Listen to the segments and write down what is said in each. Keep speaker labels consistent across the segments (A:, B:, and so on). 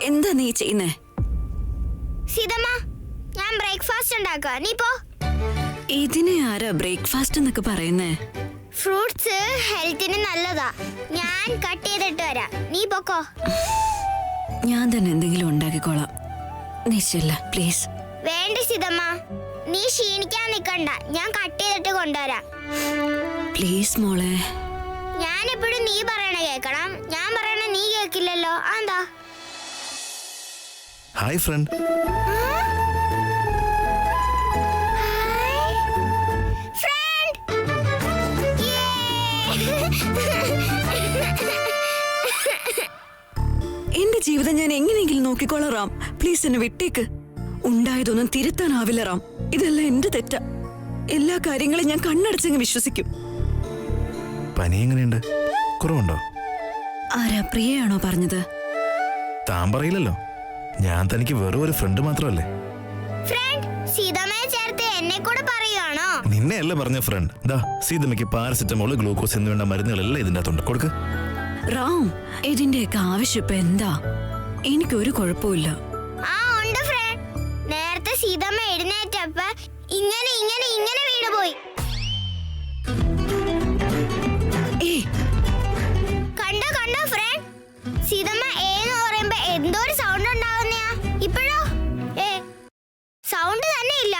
A: എന്താ നീ ചെയ്യുന്നേ?
B: സീതമ്മ, ഞാൻ ബ്രേക്ക്ഫാസ്റ്റ് ഉണ്ടാക്കുക, നീ പോ.
A: ഇതിനെ ആരാ ബ്രേക്ക്ഫാസ്റ്റ് എന്നൊക്കെ പറയുന്നേ?
B: ഫ്രൂട്ട്സ് ഹെൽത്തിന് നല്ലതാ. ഞാൻ കട്ട് ചെയ്തിട്ട് വരാം, നീ പൊക്കോ.
A: ഞാൻ തന്നെ എന്തെങ്കിലും ഉണ്ടാക്കിക്കോളാം. നീ ചെല്ല പ്ലീസ്.
B: വേണ്ട സീതമ്മ, നീ ക്ഷീണിക്കാൻ നിക്കണ്ട, ഞാൻ കട്ട് ചെയ്തിട്ട് കൊണ്ടുവരാം.
A: പ്ലീസ് മോളെ.
B: ഞാൻ എപ്പോഴും നീ പറയണ കേക്കണം, ഞാൻ പറയണ നീ കേക്കില്ലല്ലോ, എന്താ?
C: Hi front.
A: എന്റെ ജീവിതം ഞാൻ എങ്ങനെയെങ്കിലും നോക്കിക്കോളാം റാം. പ്ലീസ് എന്നെ വിട്ടേക്ക്. ഉണ്ടായതൊന്നും തിരുത്താനാവില്ല റാം. ഇതെല്ലാം എന്റെ തെറ്റാ. എല്ലാ കാര്യങ്ങളും ഞാൻ കണ്ണടച്ചങ്ങ് വിശ്വസിക്കും.
C: പനി എങ്ങനെയുണ്ട്? കുറവുണ്ടോ?
A: ആരാ, പ്രിയയാണോ പറഞ്ഞത്?
C: താൻ പറയില്ലല്ലോ. ഞാൻ തനിക്ക് വെറും ഒരു ഫ്രണ്ട് മാത്രമല്ലേ. നിന്നെയല്ല പറഞ്ഞ ഫ്രണ്ട്. ദാ സീതമ്മയ്ക്ക് പാരസെറ്റമോൾ, ഗ്ലൂക്കോസ് എന്നിവ മരുന്നുകളെല്ലാം ഇതിന്റെ അകത്തുണ്ട്. കൊടുക്ക്.
A: റാം, ഇതിന്റെയൊക്കെ ആവശ്യം ഇപ്പൊ എന്താ? എനിക്കൊരു കുഴപ്പമില്ല.
B: നേരത്തെ സീതമ്മ എഴുന്നേറ്റപ്പ ഇങ്ങനെ ഇങ്ങനെ ഇങ്ങനെ വീണുപോയി. കണ്ടോ കണ്ടോ ഫ്രണ്ട്, സീതമ്മ ഏന്ന് പറയുമ്പോ എന്തോ ഒരു സൗണ്ട് ഉണ്ടാവുന്നയാ. ഇപ്പോഴോ സൗണ്ട് തന്നെ ഇല്ല.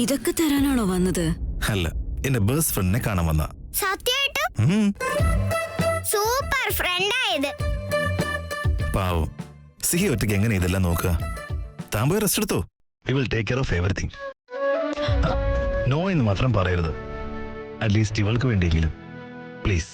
A: ഇതൊക്കെ തരാനാണോ വന്നത്?
C: അല്ല, എന്റെ ബെസ്റ്റ് ഫ്രണ്ടിനെ കാണാൻ വന്ന.
B: സത്യമായിട്ടും സൂപ്പർ ഫ്രണ്ടായത്.
C: പാവം സിഹി ഒറ്റയ്ക്ക് എങ്ങനെ ഇതെല്ലാം നോക്കുക? താൻ പോയി റെസ്റ്റ് എടുത്തോ. We will take care of everything. No എന്ന് മാത്രം പറയരുത്. അറ്റ്ലീസ്റ്റ് ഇവൾക്ക് വേണ്ടിയെങ്കിലും പ്ലീസ്.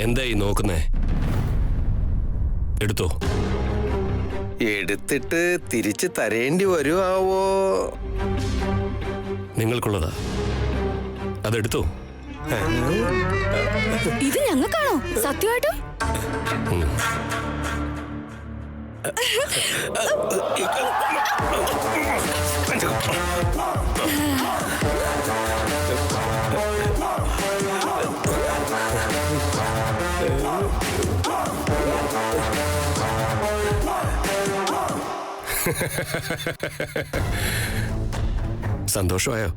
D: എന്തായി നോക്കുന്നേ? എടുത്തോ.
E: എടുത്തിട്ട് തിരിച്ചു തരേണ്ടി വരുവോ?
D: നിങ്ങൾക്കുള്ളതാ, അതെടുത്തോ.
A: ഇത് ഞങ്ങൾക്കാണോ? സത്യമായിട്ടും?
D: സന്തോഷമായോ?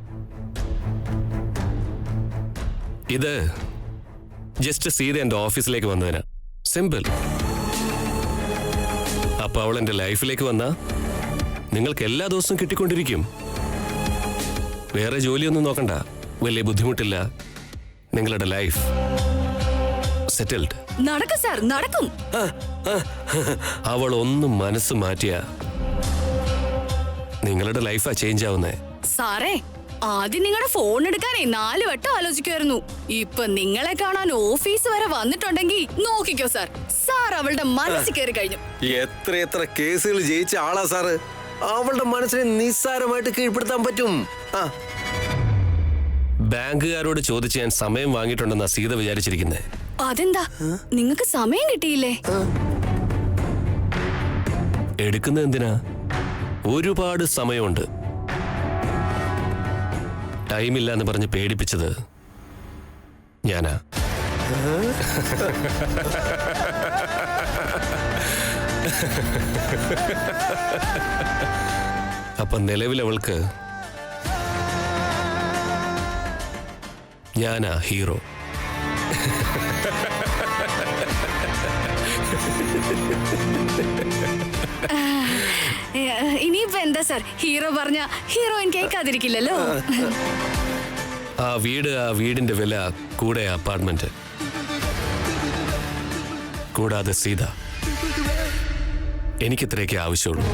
D: ഇത് ജസ്റ്റ് സീത എന്റെ ഓഫീസിലേക്ക് വന്നതിനാ. സിമ്പിൾ. അപ്പൊ അവൾ എന്റെ ലൈഫിലേക്ക് വന്നാ നിങ്ങൾക്ക് എല്ലാ ദിവസവും കിട്ടിക്കൊണ്ടിരിക്കും. വേറെ ജോലിയൊന്നും നോക്കണ്ട, വലിയ ബുദ്ധിമുട്ടില്ല. നിങ്ങളുടെ ലൈഫ് സെറ്റിൽഡ്.
A: നടക്കും സാർ, നടക്കും.
D: അവൾ ഒന്നും മനസ്സ് മാറ്റിയ നിങ്ങളുടെ ലൈഫാ ചേഞ്ച് ആവുന്നേ.
A: സാറേ, ആദ്യം നിങ്ങളുടെ ഫോൺ എടുക്കാനേ 4 വട്ടം ആലോചിക്കുമായിരുന്നു. ഇപ്പൊ നിങ്ങളെ കാണാൻ ഓഫീസ് വരെ വന്നിട്ടുണ്ടെങ്കിൽ നോക്കിക്കോ സാർ. സാർ അവളുടെ മനസ്സിൽ കയറി കഴിഞ്ഞു.
E: എത്ര കേസുകൾ ജയിച്ച ആളാ സാറ്. അവളുടെ മനസ്സിനെ നിസ്സാരമായിട്ട് കീഴ്പ്പെടുത്താൻ പറ്റും.
D: ബാങ്കുകാരോട് ചോദിച്ച് ഞാൻ സമയം വാങ്ങിയിട്ടുണ്ടെന്നാ സീത വിചാരിച്ചിരിക്കുന്നേ.
A: അതെന്താ, നിങ്ങൾക്ക് സമയം കിട്ടിയില്ലേ?
D: എടുക്കുന്നത് എന്തിനാ? ഒരുപാട് സമയമുണ്ട്. ടൈമില്ല എന്ന് പറഞ്ഞ് പേടിപ്പിച്ചത് ഞാനാ. അപ്പൊ നിലവിലവൾക്ക് ഞാനാ ഹീറോ.
A: ഇനിയിപ്പോ എന്താ സാർ, ഹീറോ പറഞ്ഞ ഹീറോയിൻ കേൾക്കാതിരിക്കില്ലല്ലോ.
D: ആ വീടിന്റെ വില, കൂടെ അപ്പാർട്ട്മെന്റ്, കൂടാതെ സീത, എനിക്കിത്രയൊക്കെ ആവശ്യമുള്ളൂ.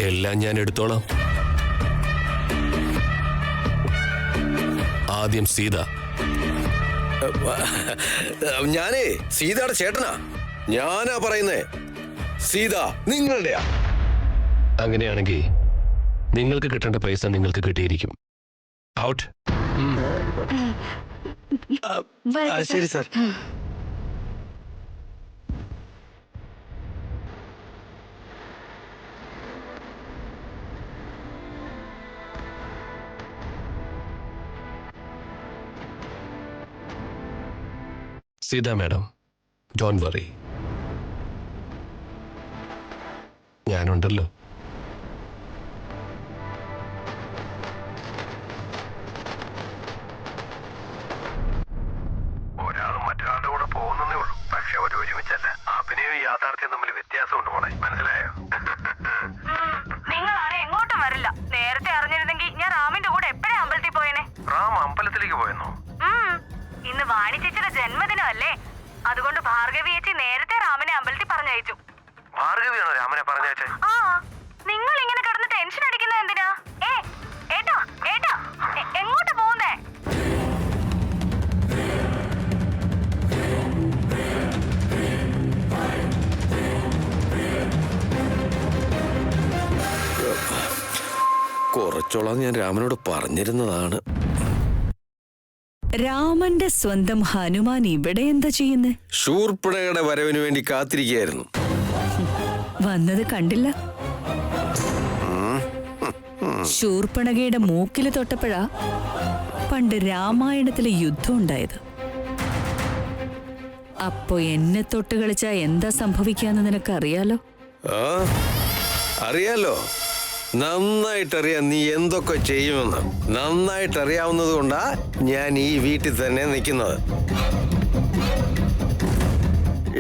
D: എല്ലാം ഞാൻ എടുത്തോളാം. ആദ്യം സീത.
E: ഞാനേ സീതയുടെ ചേട്ടനാ. ഞാനാ പറയുന്നേ, സീത നിങ്ങളുടെയാ.
D: അങ്ങനെയാണെങ്കിൽ നിങ്ങൾക്ക് കിട്ടേണ്ട പൈസ നിങ്ങൾക്ക് കിട്ടിയിരിക്കും. ഔട്ട്.
E: ശരി sir.
D: Sita madam, don't worry, ഞാനുണ്ടല്ലോ.
F: ഒരാൾ മറ്റൊരാളുടെ കൂടെ പോകുന്നേ ഉള്ളൂ. പക്ഷെ അവർ ഒരുമിച്ചല്ല. അഭിനയവും യാഥാർത്ഥ്യം തമ്മിൽ വ്യത്യാസമുണ്ട് മോളെ, മനസ്സിലായോ?
G: നിങ്ങളാണ് എങ്ങോട്ടും വരില്ല. നേരത്തെ അറിഞ്ഞിരുന്നെങ്കിൽ ഞാൻ റാമിന്റെ കൂടെ എപ്പോഴേ അമ്പലത്തിൽ പോയേനെ.
F: റാം അമ്പലത്തിലേക്ക് പോയെന്നോ?
G: ഇന്ന് വാണി ചേച്ചിയുടെ ജന്മദിനമല്ലേ, അതുകൊണ്ട് ഭാർഗവി ചേച്ചി നേരത്തെ റാമിനെ അമ്പലത്തിൽ പറഞ്ഞയച്ചു.
F: ഭാർഗവിയാണോ രാമനെ പറഞ്ഞയച്ചേ?
G: ആ, നിങ്ങൾ ഇങ്ങനെ കിടന്ന് ടെൻഷൻ അടിക്കുന്നത് എന്തിനാ? ഏട്ടാ ഏട്ടാ, എങ്ങോട്ട് പോകുന്നേ?
E: കുറച്ചോളം ഞാൻ രാമനോട് പറഞ്ഞിരുന്നതാണ്.
H: രാമന്റെ സ്വന്തം ഹനുമാൻ ഇവിടെ എന്താ ചെയ്യുന്നേ?
E: ശൂർപ്പണയുടെ വരവിന് വേണ്ടി കാത്തിരിക്കുകയായിരുന്നു.
H: വന്നത് കണ്ടില്ല. ശൂർപ്പണകയുടെ മൂക്കില് തൊട്ടപ്പോഴാ പണ്ട് രാമായണത്തിലെ യുദ്ധം ഉണ്ടായത്. അപ്പോ എന്നെ തൊട്ട് കളിച്ചാ എന്താ സംഭവിക്കാന്ന് നിനക്കറിയാലോ.
E: ആ, അറിയാലോ. നന്നായിട്ടറിയാം നീ എന്തൊക്കെ ചെയ്യുമെന്ന്. നന്നായിട്ടറിയാവുന്നത് കൊണ്ടാ ഞാൻ ഈ വീട്ടിൽ തന്നെ നിൽക്കുന്നത്.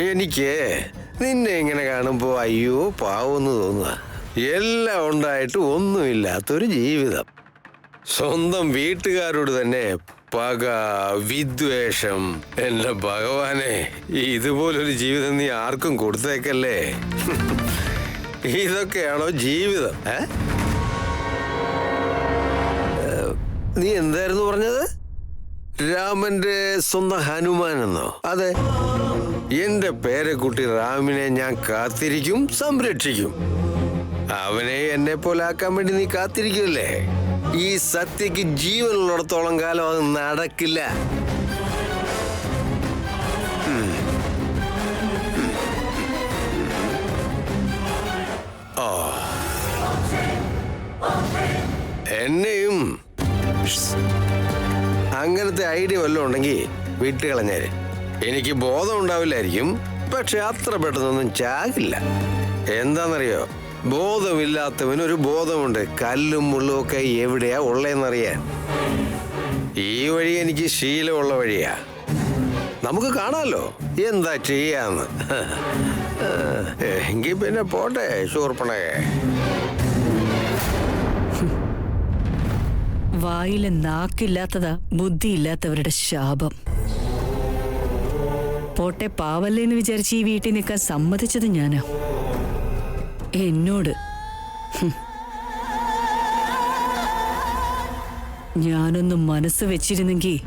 E: എനിക്ക് നിന്നെ ഇങ്ങനെ കാണുമ്പോ അയ്യോ പാവെന്ന് തോന്നുക. എല്ലാം ഉണ്ടായിട്ട് ഒന്നുമില്ലാത്തൊരു ജീവിതം. സ്വന്തം വീട്ടുകാരോട് തന്നെ പക, വിദ്വേഷം. എന്റെ ഭഗവാനെ, ഇതുപോലൊരു ജീവിതം നീ ആർക്കും കൊടുത്തേക്കല്ലേ. ഇതൊക്കെയാണോ ജീവിതം? നീ എന്തായിരുന്നു പറഞ്ഞത്? രാമന്റെ സ്വന്തം ഹനുമാൻ എന്നോ? അതെ, എന്റെ പേരക്കുട്ടി റാമിനെ ഞാൻ കാത്തിരിക്കും, സംരക്ഷിക്കും. അവനെ എന്നെ പോലെ ആക്കാൻ വേണ്ടി നീ കാത്തിരിക്കുമല്ലേ? ഈ സത്യക്ക് ജീവനുള്ളിടത്തോളം കാലം അത് നടക്കില്ല. എന്നെയും അങ്ങനത്തെ ഐഡിയ വല്ലതും ഉണ്ടെങ്കിൽ വിട്ടുകളഞ്ഞേര്. എനിക്ക് ബോധം ഉണ്ടാവില്ലായിരിക്കും, പക്ഷെ അത്ര പെട്ടെന്നൊന്നും ചാകില്ല. എന്താണെന്നറിയോ, ബോധമില്ലാത്തവനൊരു ബോധമുണ്ട്. കല്ലും മുള്ളും ഒക്കെ എവിടെയാ ഉള്ളതെന്നറിയാൻ. ഈ വഴി എനിക്ക് ശീലമുള്ള വഴിയാ. നമുക്ക് കാണാമല്ലോ എന്താ ചെയ്യാന്ന്. എങ്കിൽ പിന്നെ പോട്ടെ ശൂർപ്പണകേ.
H: വായിലെ നാക്കില്ലാത്തതാ ബുദ്ധിയില്ലാത്തവരുടെ ശാപം. പോട്ടെ, പാവല്ലേന്ന് വിചാരിച്ച് ഈ വീട്ടിൽ നിൽക്കാൻ സമ്മതിച്ചത് ഞാനാ. എന്നോട് ഞാനൊന്ന് മനസ്സ് വെച്ചിരുന്നെങ്കിൽ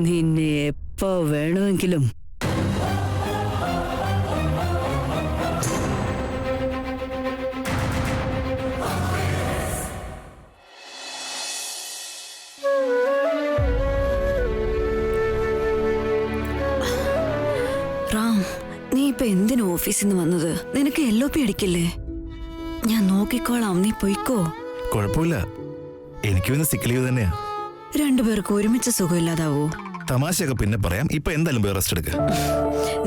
H: നിന്നെ എപ്പോ വേണമെങ്കിലും
I: റാം, നീ ഇപ്പൊ എന്തിനു ഓഫീസിൽ നിന്ന് വന്നത്? നിനക്ക് LOP അടിക്കില്ലേ? ഞാൻ നോക്കിക്കോളാം, നീ പൊയ്ക്കോ.
C: കുഴപ്പമില്ല, എനിക്ക് പിന്നെ സിക്ക് ലീവ് തന്നെയാ.
I: രണ്ടുപേർക്ക് ഒരുമിച്ച് സുഖമില്ലാതാവോ?
C: തമാശയൊക്കെ പിന്നെ പറയാം. ഇപ്പൊ എന്തായാലും പോയി റെസ്റ്റ് എടുക്ക.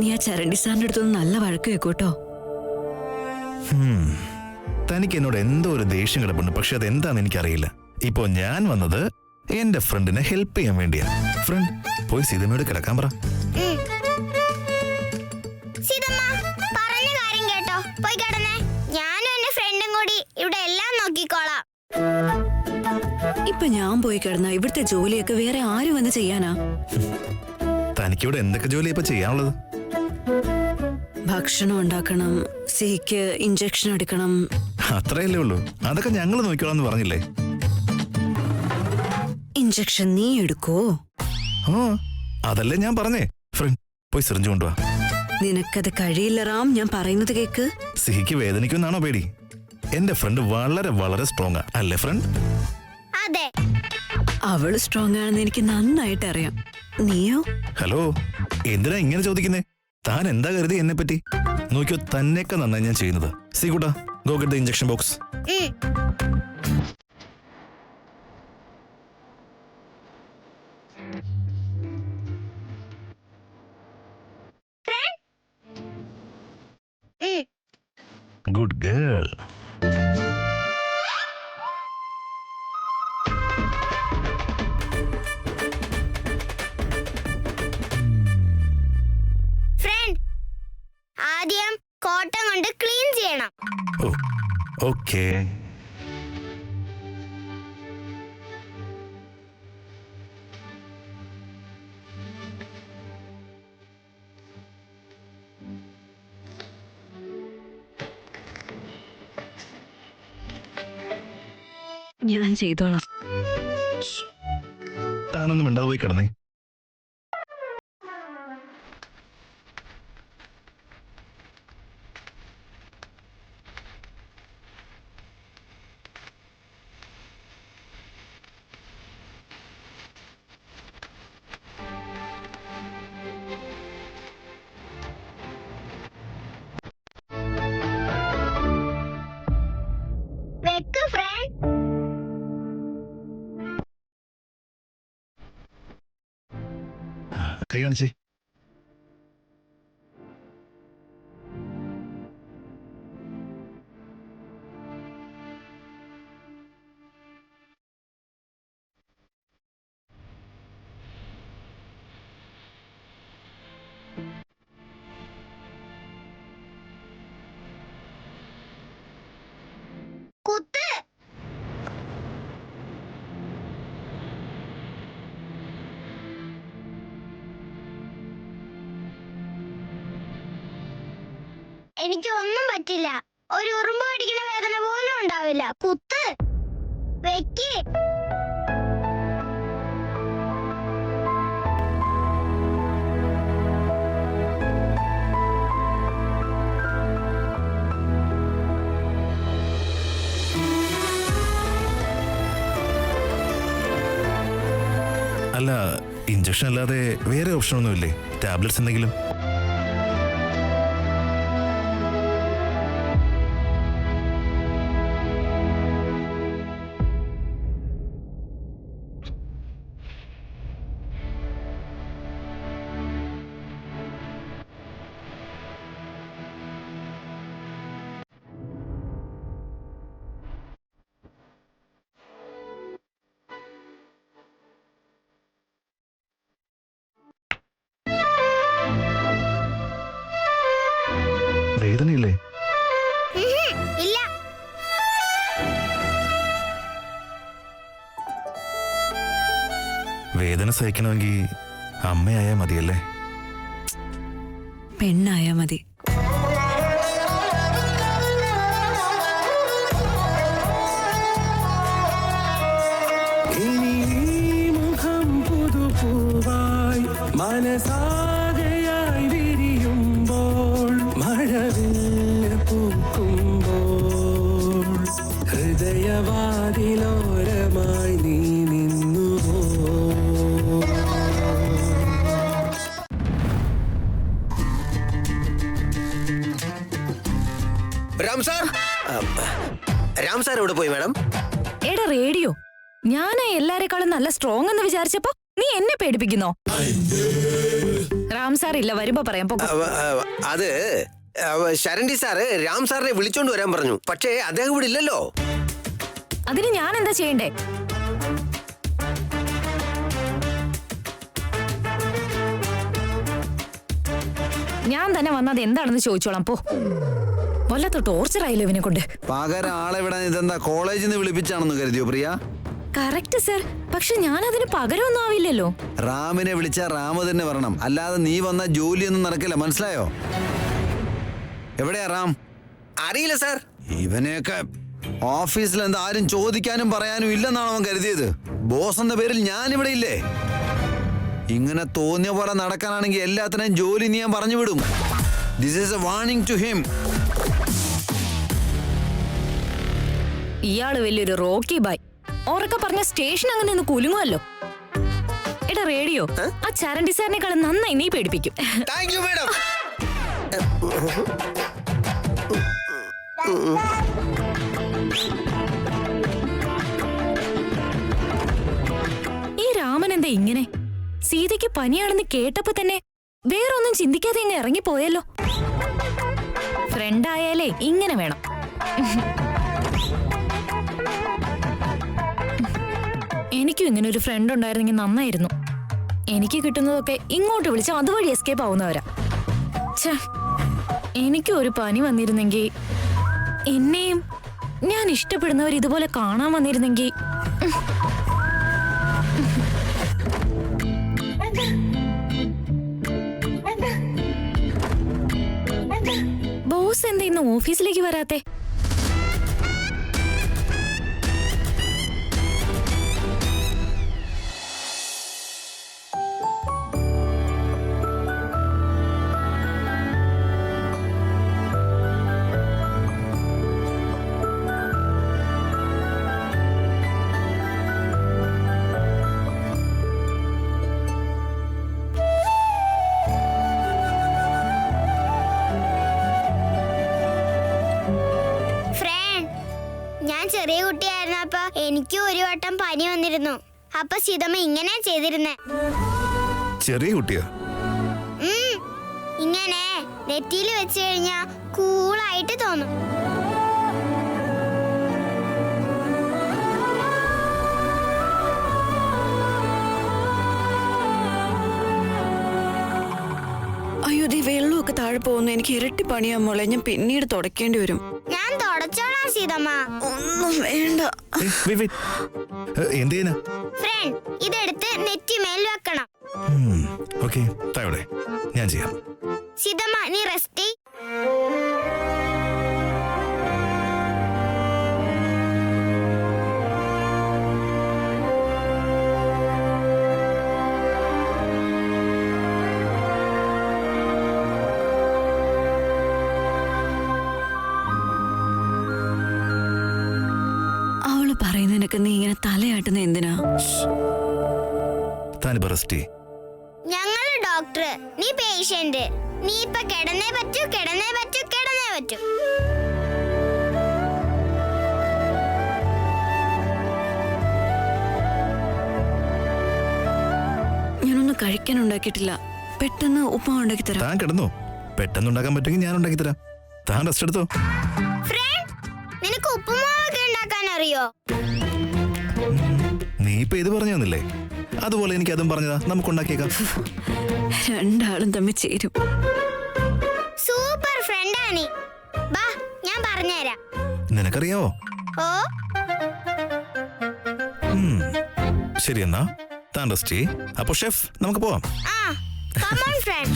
I: നീ ആ ചരണ്ടി സാറിന്റെ അടുത്തൊന്ന് നല്ല വഴക്ക് വെക്കൂട്ടോ.
C: തനിക്ക് എന്നോട് എന്തോ ഒരു ദേഷ്യം കിടപ്പുണ്ട്, പക്ഷെ അതെന്താന്ന് എനിക്കറിയില്ല. ഇപ്പോ ഞാൻ വന്നത് എന്റെ ഫ്രണ്ടിനെ ഹെൽപ്പ് ചെയ്യാൻ വേണ്ടിയാ. ഫ്രണ്ട്, പോയി സീതമ്മയോട് കിടക്കാൻ പറ.
B: സീതമ്മ പറഞ്ഞ കാര്യം കേട്ടോ, പോയി കിടന്നേ. ഞാനും എന്റെ ഫ്രണ്ടും കൂടി ഇവിടെ എല്ലാം നോക്കിക്കോളാം.
I: ഇപ്പൊ ഞാൻ പോയി കിടന്നാ ഇവിടുത്തെ ജോലിയൊക്കെ വേറെ ആര് വന്ന് ചെയ്യാനാ?
C: തനിക്കിവിടെ എന്തൊക്കെ ജോലി ഇപ്പൊ ചെയ്യാനുള്ളത്?
I: ഭക്ഷണം ഉണ്ടാക്കണം, സിഹിക്ക് ഇഞ്ചക്ഷൻ എടുക്കണം.
C: അത്രയല്ലേ ഉള്ളൂ, അതൊക്കെ ഞങ്ങൾ നോക്കിക്കോളാന്ന് പറഞ്ഞില്ലേ?
I: ഇഞ്ചക്ഷൻ നീ എടുക്കോ?
C: ഓ അതല്ലേ ഞാൻ പറഞ്ഞേ. ഫ്രണ്ട് പോയി സിറിഞ്ച് കൊണ്ടുവാ.
I: നിനക്കത് കഴിയില്ല റാം, ഞാൻ പറയുന്നത് കേക്ക്.
C: സിഹിക്ക് വേദനിക്കുമെന്നാണോ പേടി? എന്റെ ഫ്രണ്ട് വളരെ വളരെ സ്ട്രോങ് അല്ലേ ഫ്രണ്ട്?
B: അതെ.
I: അവള് സ്ട്രോങ് ആണെന്ന് എനിക്ക് നന്നായിട്ട് അറിയാം. നീയോ?
C: ഹലോ, എന്തിനാ ഇങ്ങനെ ചോദിക്കുന്നേ? താൻ എന്താ കരുതി എന്നെ പറ്റി? നോക്കിയോ, തന്നെയൊക്കെ നന്നായി ഞാൻ ചെയ്യുന്നത്. സി കൂട്ടാ, go get the injection box. Good girl.
B: Friend, ആദ്യം കോട്ടൺ കൊണ്ട് ക്ലീൻ ചെയ്യണം.
C: Oh okay.
I: ഞാൻ ചെയ്തോളാം.
C: താനൊന്നും മിണ്ടാതെ പോയി കിടന്നേ.
B: വെക്ക് ഫ്രണ്ട്.
C: കൈ കാണിച്ചേ.
B: കുത്ത്. എനിക്കൊന്നും പറ്റില്ല. ഒരു ഉറുമ്പ് കടിക്കുന്ന വേദന പോലും ഉണ്ടാവില്ല. കുത്ത്. വെക്ക്.
C: അല്ല, ഇഞ്ചക്ഷൻ അല്ലാതെ വേറെ ഓപ്ഷൻ ഒന്നുമില്ലേ? ടാബ്ലറ്റ്സ് എന്തെങ്കിലും? വേദനയില്ലേ?
B: ഇല്ല.
C: വേദന സഹിക്കണമെങ്കിൽ അമ്മയായാ മതിയല്ലേ?
I: പെണ്ണായാ മതി.
J: മനസാകയായി വിരിയുമ്പോൾ മഴവില്ല് പൂക്കുമ്പോൾ ഹൃദയവാതിലോരമായി നീ നിന്നുവോ?
E: രാം സാർ, രാം സാർ എവിടെ പോയി മാഡം?
H: എടാ റേഡിയോ, ഞാൻ എല്ലാരെക്കാളും നല്ല സ്ട്രോങ് എന്ന് വിചാരിച്ചപ്പോ നീ എന്നെ പേടിപ്പിക്കുന്നോ? റാം സാർ ഇല്ല, വരുമ്പോ പറയാം.
E: അത് ശരണ്ടി സാറ് രാം സാറിനെ വിളിച്ചോണ്ട് വരാൻ പറഞ്ഞു. പക്ഷേ അദ്ദേഹം ഇവിടെ ഇല്ലല്ലോ.
H: അതിന് ഞാൻ എന്താ ചെയ്യണ്ടേ? ഞാൻ തന്നെ വന്നത് എന്താണെന്ന് ചോദിച്ചോളാം. പോ, വല്ലാത്ത ടോർച്ചർ ആയില്ലോ ഇവനെ കൊണ്ട്.
K: പകരം ആളെ വിടാൻ ഇതെന്താ കോളേജിൽ നിന്ന് വിളിപ്പിച്ചാണെന്ന് കരുതിയോ പ്രിയ?
H: കറക്റ്റ് സർ, പക്ഷെ ഞാൻ അതിന് പകരമൊന്നും ആവില്ലല്ലോ.
K: റാമിനെ വിളിച്ചാ റാമ് തന്നെ വരണം, അല്ലാതെ നീ വന്ന ജോലിയൊന്നും നടക്കില്ല, മനസ്സിലായോ? എവിടെയാ റാം?
E: അറിയില്ല സാർ.
K: ഇവനെയൊക്കെ ഓഫീസിൽ എന്താ ആരും ചോദിക്കാനും പറയാനും ഇല്ലെന്നാണ് അവൻ കരുതിയത്. ബോസ് എന്ന പേരിൽ ഞാൻ ഇവിടെ ഇല്ലേ? ഇങ്ങനെ തോന്നിയ പോലെ നടക്കാനാണെങ്കിൽ എല്ലാത്തിനെയും ജോലി നീ ഞാൻ പറഞ്ഞു വിടും. This is a warning to him.
H: ഇയാള് വലിയൊരു റോക്കി ബായ്. ഓറൊക്കെ പറഞ്ഞ സ്റ്റേഷൻ അങ്ങനെ ഒന്ന് കുലുങ്ങുമല്ലോ. എടാ റേഡിയോ, ആ ചരണ്ടി സാറിനെക്കാളും നന്നായി നീ പേടിപ്പിക്കും.
E: Thank you madam.
H: ഈ രാമൻ എന്താ ഇങ്ങനെ? സീതയ്ക്ക് പനിയാണെന്ന് കേട്ടപ്പോ തന്നെ വേറൊന്നും ചിന്തിക്കാതെ ഇങ്ങ് ഇറങ്ങിപ്പോയല്ലോ. ഫ്രണ്ടായാലേ ഇങ്ങനെ വേണം. എനിക്കും ഇങ്ങനെ ഒരു ഫ്രണ്ട് ഉണ്ടായിരുന്നെങ്കിൽ നന്നായിരുന്നു. എനിക്ക് കിട്ടുന്നതൊക്കെ ഇങ്ങോട്ട് വിളിച്ച് അതുവഴി എസ്കേപ്പ് ആവുന്നവരാ. ഛേ, എനിക്കും ഒരു പനി വന്നിരുന്നെങ്കിൽ, എന്നെയും ഞാൻ ഇഷ്ടപ്പെടുന്നവർ ഇതുപോലെ കാണാൻ വന്നിരുന്നെങ്കിൽ. ബോസ് എന്താ ഇന്ന് ഓഫീസിലേക്ക് വരാത്തെ?
B: ചെറിയ കുട്ടിയായിരുന്നപ്പോ എനിക്ക് ഒരു വട്ടം പനി വന്നിരുന്നു. അപ്പൊ സീതമ്മ ഇങ്ങനെ ചെയ്തിരുന്നേ.
C: ചെറിയ കുട്ടിയോ?
B: ഇങ്ങനെ നെറ്റിയിൽ വെച്ച് കഴിഞ്ഞാ കൂളായിട്ട് തോന്നും.
I: അയ്യോ, ദീ വെള്ളമൊക്കെ താഴെ പോകുന്നു. എനിക്ക് ഇരട്ടി പണിയാ മോളെ. ഞാൻ പിന്നീട് തുടക്കേണ്ടി വരും.
B: ഞാൻ തുടച്ചോളാം സീതമ്മ.
I: ഒന്നും വേണ്ട.
C: എന്തിനാ?
B: ഫ്രണ്ട്, ഇതെടുത്ത് നെറ്റിമേൽ വെക്കണം.
C: ഓക്കേ, താഴെ ഞാൻ ചെയ്യാം.
B: സീതമ്മ നീ റെസ്റ്റ്.
I: പറയുന്നതിനൊക്കെ നീ ഇങ്ങനെ തലയാട്ടുന്ന എന്തിനാ?
B: ഞങ്ങള് ഡോക്ടർ, നീ പേഷ്യന്റ്. നീ ഇപ്പൊ കിടന്നേ പറ്റൂ.
I: ഞാനൊന്നും കഴിക്കാൻ ഉണ്ടാക്കിയിട്ടില്ല. പെട്ടെന്ന് ഉപ്പുമാവ് ഉണ്ടാക്കി തരാം.
C: താൻ കിടന്നോ? പെട്ടെന്ന് ഉണ്ടാക്കാൻ പറ്റുമെങ്കിൽ ഞാൻ ഉണ്ടാക്കി തരാം. താൻ റെസ്റ്റ് എടുത്തോ.
B: നിനക്ക് ഉപ്പുമാവൊക്കെ ഉണ്ടാക്കാൻ അറിയോ?
C: നീ ഇപ്പൊ ഇത് പറഞ്ഞു തന്നില്ലേ, അതുപോലെ എനിക്ക് അതും പറഞ്ഞതാ. നമുക്ക് ഉണ്ടാക്കിയേക്കാം.
I: രണ്ടാളും തമ്മിൽ ചേരും.
B: സൂപ്പർ ഫ്രണ്ടാ നീ. ബാ, ഞാൻ പറഞ്ഞുതരാം.
C: നിനക്കറിയാവോ?
B: ഓ
C: ശരി, എന്നാ താൻ റെസ്റ്റ് ചെയ്യ്. അപ്പൊ ഷെഫ്, നമുക്ക് പോവാം.
B: come on friend.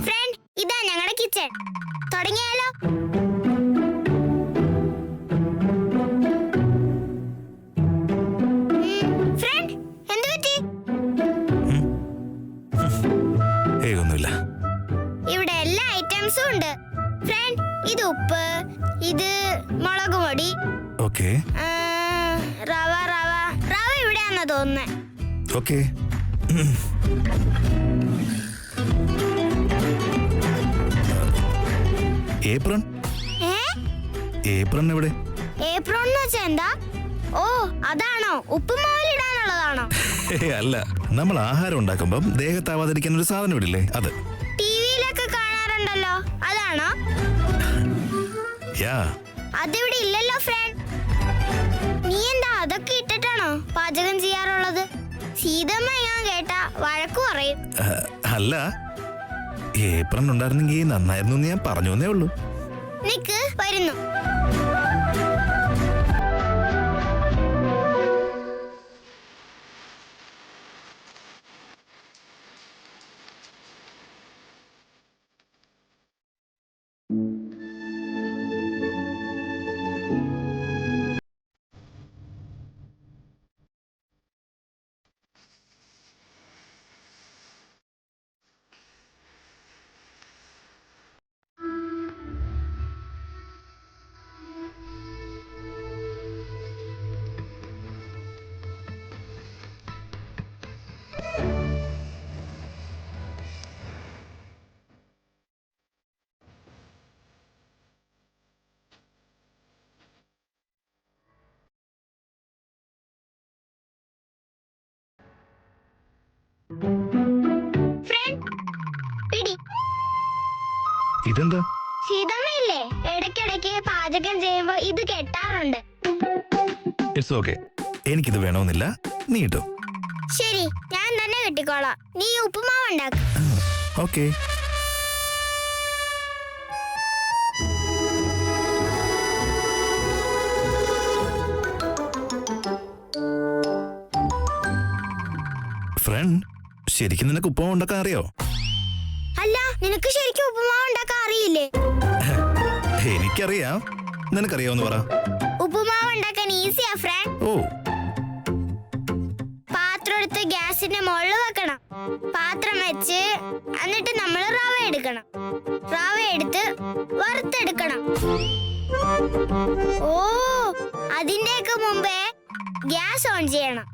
B: ഫ്രണ്ട്, ഇതാ ഞങ്ങളുടെ കിച്ചൺ. തുടങ്ങിയാലോ? ഫ്രണ്ട്, എന്ത് പറ്റി?
C: ഒന്നുമില്ല.
B: ഇവിടെ എല്ലാ ഐറ്റംസും ഉണ്ട്. ഫ്രണ്ട്, ഇത് ഉപ്പ്, ഇത് മുളക് പൊടി,
C: ഓക്കേ.
B: റവ ഇവിടെയാണെന്ന് തോന്നുന്നേ.
C: ഓക്കേ. ഏപ്രൺ എവിടെ?
B: ഏപ്രോൺ എന്ന് വെച്ചാ എന്താ? ഓ, അതാണോ? ഉപ്പുമാവിലിടാനുള്ളതാണോ?
C: അല്ല, നമ്മൾ ആഹാരം ഉണ്ടാക്കുമ്പം ദേഹത്താവാതിരിക്കാൻ ഒരു സാധനം ഇടില്ലേ, അത്.
B: ടിവിയിലൊക്കെ കാണാറുണ്ടല്ലോ, അതാണോ? അതിവിടെ ഇല്ലല്ലോ ഫ്രണ്ട്. നീ എന്താ അതൊക്കെ ഇട്ടിട്ടാണോ പാചകം ചെയ്യാറുള്ളത്? സീതമ്മ ഞാൻ കേട്ടാ വഴക്കു പറയും.
C: അല്ല, ഏപ്രൺ ഉണ്ടായിരുന്നെങ്കിൽ നന്നായിരുന്നു ഞാൻ പറഞ്ഞു എന്നേ ഉള്ളൂ.
B: നിക്ക്, വരുന്നു.
C: ഇതെന്താ?
B: സീതമ്മയില്ലേ ഇടയ്ക്കിടയ്ക്ക് പാചകം ചെയ്യുമ്പോ ഇത് കെട്ടാറുണ്ട്.
C: It's okay. എനിക്കിത് വേണമെന്നില്ല, നീ ഇട്ടോ.
B: ശരി, ഞാൻ തന്നെ കെട്ടിക്കോളാം. നീ ഉപ്പുമാവ് ഉണ്ടാക്കും.
C: ഓക്കെ. ഫ്രണ്ട്, ശരിക്കും നിനക്ക് ഉപ്പുമാവ് ഉണ്ടാക്കാൻ അറിയോ?
B: അല്ല, നിനക്ക് ശരിക്കും ഉപ്പുമാവ് ഉണ്ടാക്കാൻ അറിയില്ലേ?
C: എനിക്കറിയാം. നിനക്കറിയാവുന്ന പറ.
B: ഉപ്പുമാവ് ഉണ്ടാക്കാൻ ഈസിയാ ഫ്രണ്ട്.
C: ഓ,
B: പാത്രം എടുത്ത് ഗ്യാസിന്റെ മുകളിൽ വെക്കണം. പാത്രം വെച്ച് എന്നിട്ട് നമ്മൾ റവ എടുക്കണം. റവ എടുത്ത് വറുത്തെടുക്കണം. ഓ, അതിന്റെയൊക്കെ മുമ്പേ ഗ്യാസ് ഓൺ ചെയ്യണം.